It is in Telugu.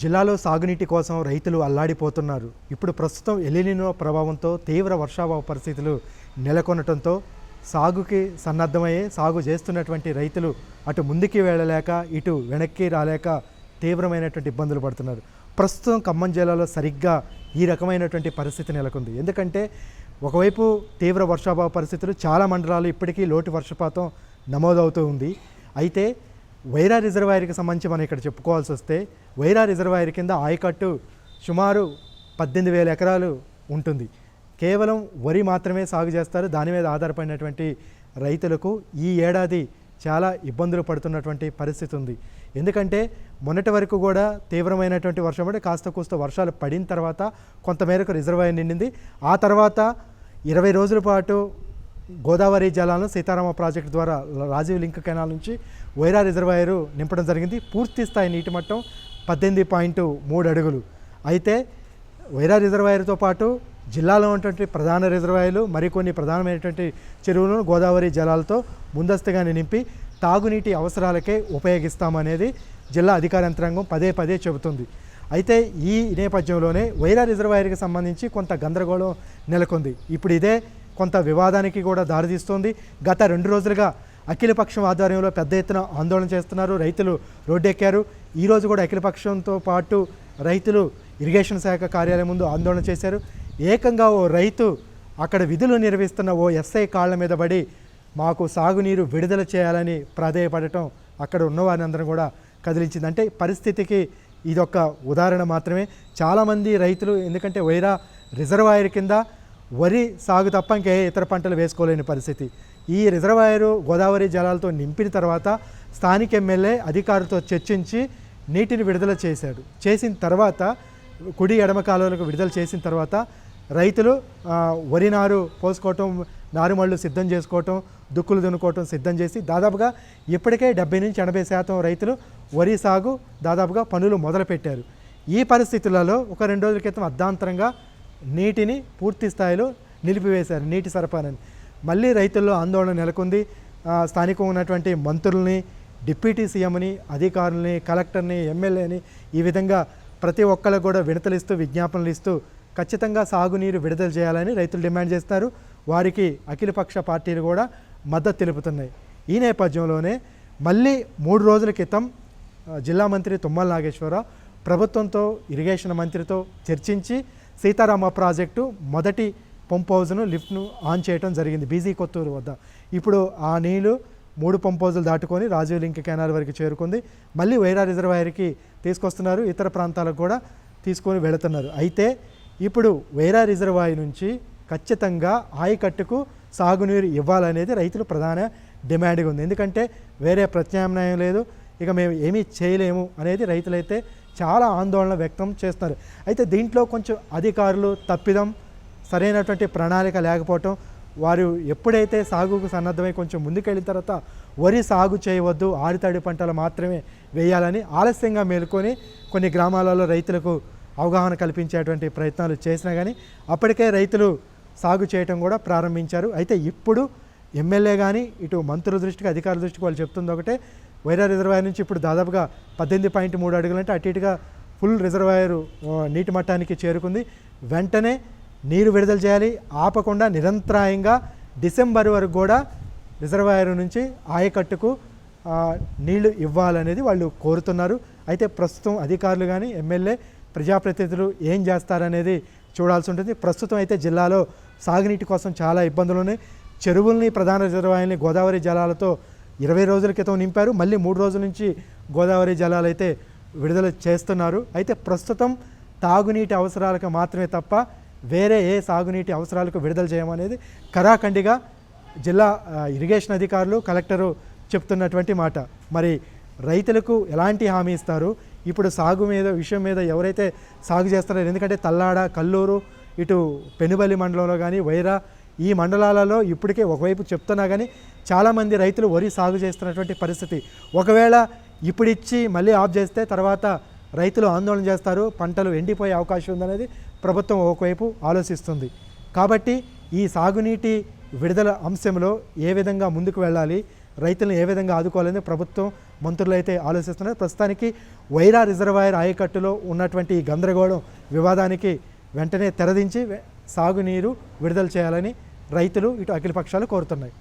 జిల్లాలో సాగునీటి కోసం రైతులు అల్లాడిపోతున్నారు. ఇప్పుడు ప్రస్తుతం ఎలినినో ప్రభావంతో తీవ్ర వర్షాభావ పరిస్థితులు నెలకొనటంతో సాగుకి సన్నద్ధమయ్యే సాగు చేస్తున్నటువంటి రైతులు అటు ముందుకి వెళ్ళలేక ఇటు వెనక్కి రాలేక తీవ్రమైనటువంటి ఇబ్బందులు పడుతున్నారు. ప్రస్తుతం ఖమ్మం జిల్లాలో సరిగ్గా ఈ రకమైనటువంటి పరిస్థితి నెలకొంది. ఎందుకంటే ఒకవైపు తీవ్ర వర్షాభావ పరిస్థితులు, చాలా మండలాలు ఇప్పటికీ లోటు వర్షపాతం నమోదవుతూ ఉంది. అయితే వైరా రిజర్వాయర్కి సంబంధించి మనం ఇక్కడ చెప్పుకోవాల్సి వస్తే వైరా రిజర్వాయర్ కింద ఆయకట్టు సుమారు 18,000 ఎకరాలు ఉంటుంది. కేవలం వరి మాత్రమే సాగు చేస్తారు. దాని మీద ఆధారపడినటువంటి రైతులకు ఈ ఏడాది చాలా ఇబ్బందులు పడుతున్నటువంటి పరిస్థితి ఉంది. ఎందుకంటే మొన్నటి వరకు కూడా తీవ్రమైనటువంటి వర్షం పడి కాస్త కూస్త వర్షాలు పడిన తర్వాత కొంతమేరకు రిజర్వాయర్ నిండింది. ఆ తర్వాత 20 రోజుల పాటు గోదావరి జలాలను సీతారామ ప్రాజెక్టు ద్వారా రాజీవ్ లింక్ కెనాల్ నుంచి వైరా రిజర్వాయరు నింపడం జరిగింది. పూర్తి స్థాయి నీటి మట్టం 18.3 అడుగులు. అయితే వైరా రిజర్వాయర్తో పాటు జిల్లాలో ఉన్నటువంటి ప్రధాన రిజర్వాయర్లు, మరికొన్ని ప్రధానమైనటువంటి చెరువులను గోదావరి జలాలతో ముందస్తుగానే నింపి తాగునీటి అవసరాలకే ఉపయోగిస్తామనేది జిల్లా అధికార యంత్రాంగం పదే పదే చెబుతుంది. అయితే ఈ నేపథ్యంలోనే వైరా రిజర్వాయర్కి సంబంధించి కొంత గందరగోళం నెలకొంది. ఇప్పుడు ఇదే కొంత వివాదానికి కూడా దారితీస్తోంది. గత 2 రోజులుగా అఖిలపక్షం ఆధ్వర్యంలో పెద్ద ఎత్తున ఆందోళన చేస్తున్నారు. రైతులు రోడ్డెక్కారు. ఈరోజు కూడా అఖిలపక్షంతో పాటు రైతులు ఇరిగేషన్ శాఖ కార్యాలయం ముందు ఆందోళన చేశారు. ఏకంగా ఓ రైతు అక్కడ విధులు నిర్వహిస్తున్న ఓ ఎస్ఐ కాళ్ల మీద పడి మాకు సాగునీరు విడుదల చేయాలని ప్రాధేయపడటం అక్కడ ఉన్నవారిని అందరం కూడా కదిలించింది. అంటే పరిస్థితికి ఇదొక ఉదాహరణ మాత్రమే. చాలామంది రైతులు, ఎందుకంటే వైరా రిజర్వాయర్ కింద వరి సాగు తప్ప ఇంకే ఇతర పంటలు వేసుకోలేని పరిస్థితి. ఈ రిజర్వాయరు గోదావరి జలాలతో నింపిన తర్వాత స్థానిక ఎమ్మెల్యే అధికారులతో చర్చించి నీటిని విడుదల చేసిన తర్వాత కుడి ఎడమ కాలువలకు విడుదల చేసిన తర్వాత రైతులు వరి నారు పోసుకోవటం, నారుమళ్ళు సిద్ధం చేసుకోవటం, దుక్కులు దున్నుకోవటం సిద్ధం చేసి దాదాపుగా ఇప్పటికే 70-80% రైతులు వరి సాగు దాదాపుగా పనులు మొదలుపెట్టారు. ఈ పరిస్థితులలో ఒక 2 రోజుల క్రితం అర్ధాంతరంగా నీటిని పూర్తి స్థాయిలో నిలిపివేశారు, నీటి సరఫరాని. మళ్ళీ రైతుల్లో ఆందోళన నెలకొంది. స్థానికంగా ఉన్నటువంటి మంత్రుల్ని, డిప్యూటీ సీఎంని, అధికారుల్ని, కలెక్టర్ని, ఎమ్మెల్యేని ఈ విధంగా ప్రతి ఒక్కళ్ళకు కూడా వినతలిస్తూ విజ్ఞాపనలు ఇస్తూ ఖచ్చితంగా సాగునీరు విడుదల చేయాలని రైతులు డిమాండ్ చేస్తారు. వారికి అఖిలపక్ష పార్టీలు కూడా మద్దతు తెలుపుతున్నాయి. ఈ నేపథ్యంలోనే మళ్ళీ 3 రోజుల క్రితం జిల్లా మంత్రి తుమ్మల నాగేశ్వరరావు ప్రభుత్వంతో, ఇరిగేషన్ మంత్రితో చర్చించి సీతారామ ప్రాజెక్టు మొదటి పంప్ హౌజ్ను, లిఫ్ట్ను ఆన్ చేయడం జరిగింది బీజీ కొత్తూరు వద్ద. ఇప్పుడు ఆ నీళ్లు 3 పంప్ హౌజులు దాటుకొని రాజీవ్ లింక్ కెనాల్ వరకు చేరుకుంది. మళ్ళీ వైరా రిజర్వాయర్కి తీసుకొస్తున్నారు, ఇతర ప్రాంతాలకు కూడా తీసుకొని వెళుతున్నారు. అయితే ఇప్పుడు వైరా రిజర్వాయర్ నుంచి ఖచ్చితంగా ఆయకట్టుకు సాగునీరు ఇవ్వాలనేది రైతులు ప్రధాన డిమాండ్గా ఉంది. ఎందుకంటే వేరే ప్రత్యామ్నాయం లేదు, ఇక మేము ఏమీ చేయలేము అనేది రైతులైతే చాలా ఆందోళన వ్యక్తం చేస్తున్నారు. అయితే దీంట్లో కొంచెం అధికారులు తప్పిదం, సరైనటువంటి ప్రణాళిక లేకపోవటం, వారు ఎప్పుడైతే సాగుకు సన్నద్ధమై కొంచెం ముందుకెళ్ళిన తర్వాత వరి సాగు చేయవద్దు, ఆరితడి పంటలు మాత్రమే వేయాలని ఆలస్యంగా మేలుకొని కొన్ని గ్రామాలలో రైతులకు అవగాహన కల్పించేటువంటి ప్రయత్నాలు చేసినా కానీ అప్పటికే రైతులు సాగు చేయటం కూడా ప్రారంభించారు. అయితే ఇప్పుడు ఎమ్మెల్యే కానీ ఇటు మంత్రుల దృష్టికి, అధికారుల దృష్టికి వాళ్ళు చెప్తుంది ఒకటే, వైరా రిజర్వాయర్ నుంచి ఇప్పుడు దాదాపుగా 18.3 అడుగులు అంటే అటు ఇటుగా ఫుల్ రిజర్వాయరు నీటి మట్టానికి చేరుకుంది. వెంటనే నీరు విడుదల చేయాలి, ఆపకుండా నిరంతరాయంగా డిసెంబర్ వరకు కూడా రిజర్వాయర్ నుంచి ఆయకట్టుకు నీళ్లు ఇవ్వాలనేది వాళ్ళు కోరుతున్నారు. అయితే ప్రస్తుతం అధికారులు కానీ, ఎమ్మెల్యే, ప్రజాప్రతినిధులు ఏం చేస్తారనేది చూడాల్సి ఉంటుంది. ప్రస్తుతం అయితే జిల్లాలో సాగునీటి కోసం చాలా ఇబ్బందులు ఉన్నాయి. చెరువుల్ని, ప్రధాన రిజర్వాయర్ని గోదావరి జలాలతో 20 రోజుల క్రితం నింపారు. మళ్ళీ 3 రోజుల నుంచి గోదావరి జలాలు అయితే విడుదల చేస్తున్నారు. అయితే ప్రస్తుతం తాగునీటి అవసరాలకు మాత్రమే తప్ప వేరే ఏ సాగునీటి అవసరాలకు విడుదల చేయమనేది కరాఖండిగా జిల్లా ఇరిగేషన్ అధికారులు, కలెక్టరు చెప్తున్నటువంటి మాట. మరి రైతులకు ఎలాంటి హామీ ఇస్తారు? ఇప్పుడు సాగు మీద విషయం మీద ఎవరైతే సాగు చేస్తున్నారో, ఎందుకంటే తల్లాడ, కల్లూరు, ఇటు పెనుబలి మండలంలో కానీ, వైరా ఈ మండలాలలో ఇప్పటికే ఒకవైపు చెప్తున్నా కానీ చాలామంది రైతులు వరి సాగు చేస్తున్నటువంటి పరిస్థితి. ఒకవేళ ఇప్పుడు ఇచ్చి మళ్ళీ ఆఫ్ చేస్తే తర్వాత రైతులు ఆందోళన చేస్తారు, పంటలు ఎండిపోయే అవకాశం ఉందనేది ప్రభుత్వం ఒకవైపు ఆలోచిస్తుంది. కాబట్టి ఈ సాగునీటి విడుదల అంశంలో ఏ విధంగా ముందుకు వెళ్ళాలి, రైతులను ఏ విధంగా ఆదుకోవాలని ప్రభుత్వం మంత్రులు అయితే ఆలోచిస్తున్నారు. ప్రస్తుతానికి వైరా రిజర్వాయర్ ఆయకట్టులో ఉన్నటువంటి ఈ గందరగోళం వివాదానికి వెంటనే తెరదించి సాగునీరు విడుదల చేయాలని రైతులు ఇటు అఖిలపక్షాలు కోరుతున్నాయి.